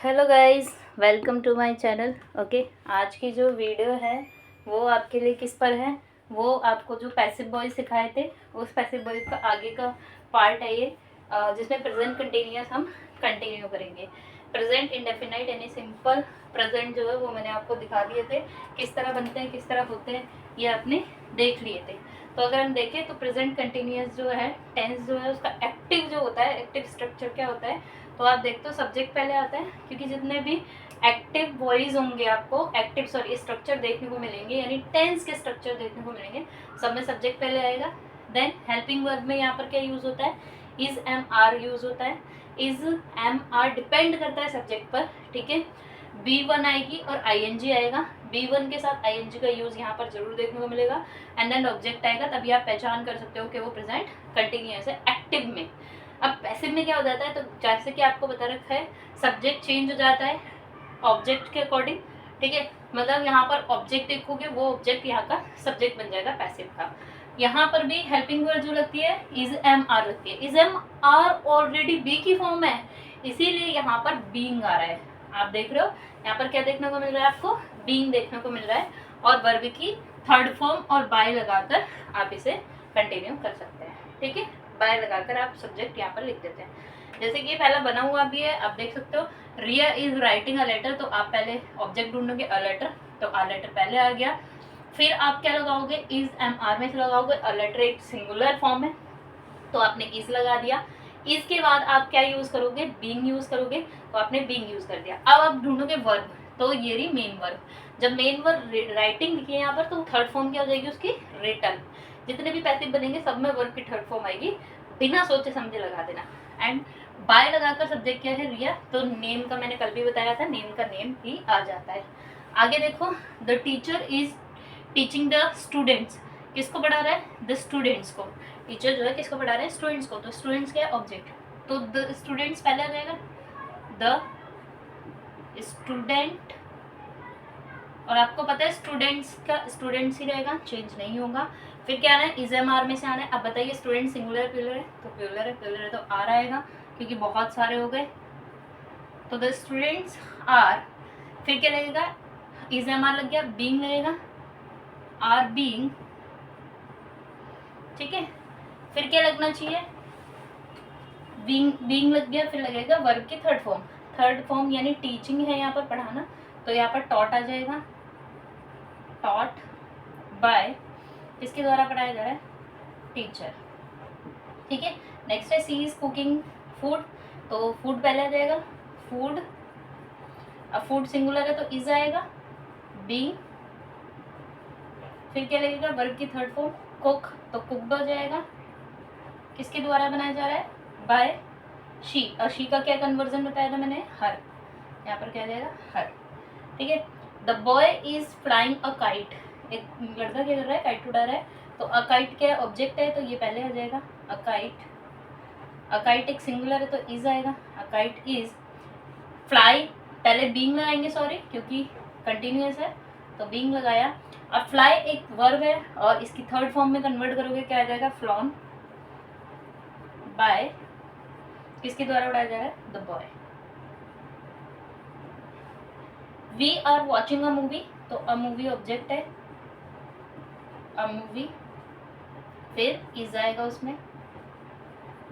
Hello guys, welcome to my channel. Okay, आज की जो वीडियो है वो आपके लिए किस पर है, वो आपको जो पैसिव वॉइस सिखाए थे उस पैसिव वॉइस का आगे का पार्ट है ये, जिसमें प्रेजेंट कंटिन्यूअस हम कंटिन्यू करेंगे। प्रेजेंट इंडेफिनाइट यानी सिंपल प्रेजेंट जो है वो मैंने आपको दिखा दिए थे, किस तरह बनते हैं किस तरह होते हैं ये आपने देख लिए थे। तो अगर हम देखें तो प्रेजेंट कंटिन्यूअस जो है टेंस जो है उसका एक्टिव जो होता है, एक्टिव स्ट्रक्चर क्या होता है, तो आप देखते हो सब्जेक्ट पहले आता है, क्योंकि जितने भी एक्टिव वॉइस होंगे आपको एक्टिव स्ट्रक्चर देखने को मिलेंगे, यानी टेंस के स्ट्रक्चर देखने को मिलेंगे, सब में सब्जेक्ट पहले आएगा। देन हेल्पिंग वर्ब में यहाँ पर क्या यूज होता है, इज एम आर यूज होता है। इज एम आर डिपेंड करता है सब्जेक्ट पर, ठीक है। B1 आएगी और ING आएगा, B1 के साथ ING का यूज यहाँ पर जरूर देखने को मिलेगा। एंड देन ऑब्जेक्ट आएगा, तभी आप पहचान कर सकते हो कि वो प्रेजेंट कंटिन्यूअस है एक्टिव में। अब पैसिव में क्या हो जाता है, तो जैसे कि आपको बता रखा है सब्जेक्ट चेंज हो जाता है ऑब्जेक्ट के अकॉर्डिंग, ठीक है। मतलब यहाँ पर ऑब्जेक्ट देखोगे वो ऑब्जेक्ट यहाँ का सब्जेक्ट बन जाएगा पैसिव का। यहाँ पर भी हेल्पिंग वर्ड जो लगती है इज एम आर लगती है। Is M R already B की फॉर्म है, इसीलिए यहाँ पर बीइंग आ रहा है। आप देख रहे हो यहाँ पर क्या देखने को मिल रहा है, आपको बीइंग देखने को मिल रहा है, और वर्ब की थर्ड फॉर्म और बाय लगाकर आप इसे कंटिन्यू कर सकते हैं, ठीक है। बाय लगाकर आप सब्जेक्ट यहाँ पर लिख देते हैं। जैसे कि ये पहला बना हुआ भी है, आप देख सकते हो रिया इज राइटिंग अ लेटर, तो आप पहले ऑब्जेक्ट ढूंढोगे अ लेटर, तो अ लेटर पहले आ गया। फिर आप क्या लगाओगे, इज एम आर में से लगाओगे, अ लेटर एक सिंगुलर फॉर्म है तो आपने इज लगा दिया। इसके बाद आप क्या यूज करोगे, बीइंग यूज करोगे, तो आपने बीइंग यूज कर दिया। अब आप ढूंढोगे वर्ब, तो ये रही मेन वर्ब। जब मेन वर्ब राइटिंग लिखी है यहाँ पर, तो थर्ड फॉर्म क्या हो जाएगी उसकी, रिटन। जितने भी पैसिव बनेंगे सब में वर्ब की थर्ड फॉर्म आएगी, बिना सोचे समझे लगा देना। एंड बाय लगाकर सब्जेक्ट क्या है, रिया, तो नेम का मैंने कल भी बताया था, नेम का नेम ही आ जाता है। आगे देखो, the teacher is teaching the students, किसको पढ़ा रहा है, द स्टूडेंट्स को। टीचर जो है किसको पढ़ा रहा है, स्टूडेंट्स को, तो स्टूडेंट्स क्या है, ऑब्जेक्ट, तो द स्टूडेंट्स पहले आ जाएगा, द स्टूडेंट। और आपको पता है स्टूडेंट्स का स्टूडेंट्स ही रहेगा, चेंज नहीं होगा। फिर क्या आना है, इज एम आर में से आना है। अब बताइए स्टूडेंट सिंगुलर प्लूरल है, तो प्लूरल है तो आर आएगा, क्योंकि बहुत सारे हो गए, तो द स्टूडेंट्स आर। फिर क्या लगेगा, इज एम आर लग गया, बीइंग लगेगा, आर बीइंग, ठीक है। फिर क्या लगना चाहिए, बीइंग लग गया, फिर लगेगा वर्ब की थर्ड फॉर्म। थर्ड फॉर्म यानी टीचिंग है यहाँ पर, पढ़ाना, तो यहाँ पर टॉट आ जाएगा, टॉट बाय, किसके द्वारा पढ़ाया जा रहा है, टीचर, ठीक है। नेक्स्ट है सी इज कुकिंग फूड, तो फूड पहले आ जाएगा, फूड। अब फूड सिंगुलर है तो इज आएगा, बीइंग। फिर क्या लगेगा, वर्ब की थर्ड फॉर्म, कुक, तो कुकड हो जाएगा, किसके द्वारा बनाया जा रहा है, बाय शी। और शी का क्या कन्वर्जन बताया था मैंने, हर, यहाँ पर क्या आ जाएगा, हर, ठीक है। The boy is flying a kite, एक लड़का क्या कर रहा है, काइट उड़ा रहा है, तो अ काइट क्या है, ऑब्जेक्ट है, तो ये पहले आ जाएगा, अ काइट। अ काइट एक सिंगुलर है तो इज आएगा, अ काइट इज। फ्लाई पहले बीइंग लगाएंगे, सॉरी, क्योंकि कंटिन्यूअस है तो बीइंग लगाया। अब फ्लाई एक वर्ब है और इसकी थर्ड फॉर्म में कन्वर्ट करोगे क्या आ जाएगा, फ्लॉन बाय, किसके द्वारा उड़ाया जा रहा है, the boy. We are watching a movie, तो अ मूवी ऑब्जेक्ट है, अ मूवी। फिर इज आएगा उसमें,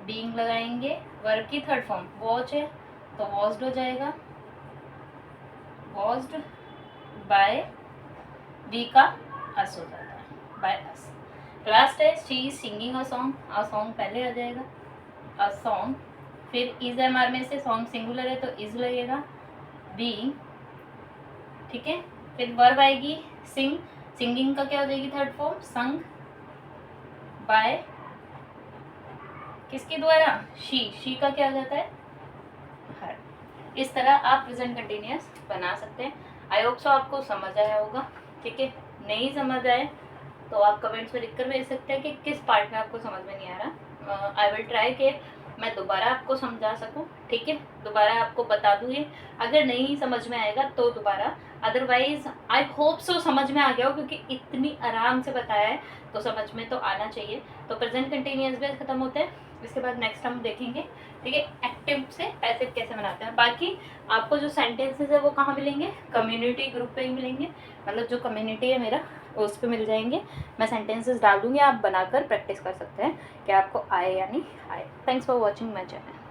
बीइंग लगाएंगे, वर्ब की थर्ड फॉर्म, वॉच है तो वॉच्ड हो जाएगा, वॉच्ड बाय, वी का अस हो जाता है, बाय अस। लास्ट है she is singing a song पहले आ जाएगा, अ सॉन्ग। फिर इज एम आर में से सॉन्ग सिंगुलर है तो इज लगेगा, बीइंग, ठीक है। फिर वर्ब आएगी सिंग, सिंगिंग का क्या हो जाएगी थर्ड फॉर्म, संग बाय, किसके द्वारा, शी का क्या हो जाता है, हर। इस तरह आप प्रेजेंट कंटिन्यूअस बना सकते हैं। आई होप सो आपको समझ आया होगा, ठीक है। नहीं समझ आए तो आप कमेंट्स में लिखकर भेज सकते हैं कि किस पार्ट में आपको समझ में नहीं आ रहा। आई विल ट्राई कि मैं दोबारा आपको समझा सकूं, ठीक है, दोबारा आपको बता दूँ ये। अगर नहीं समझ में आएगा तो दोबारा, अदरवाइज आई होप सो समझ में आ गया हो, क्योंकि इतनी आराम से बताया है तो समझ में तो आना चाहिए। तो प्रेजेंट कंटिन्यूअस भी खत्म होते हैं। इसके बाद नेक्स्ट हम देखेंगे, ठीक है, एक्टिव से पैसिव कैसे बनाते हैं। बाकी आपको जो सेंटेंसेस है वो कहाँ मिलेंगे, कम्युनिटी ग्रुप पे ही मिलेंगे, मतलब जो कम्युनिटी है मेरा उस पर मिल जाएंगे। मैं सेंटेंसेस डाल दूँगी, आप बनाकर प्रैक्टिस कर सकते हैं कि आपको आए या नहीं आए। Thanks for watching my channel.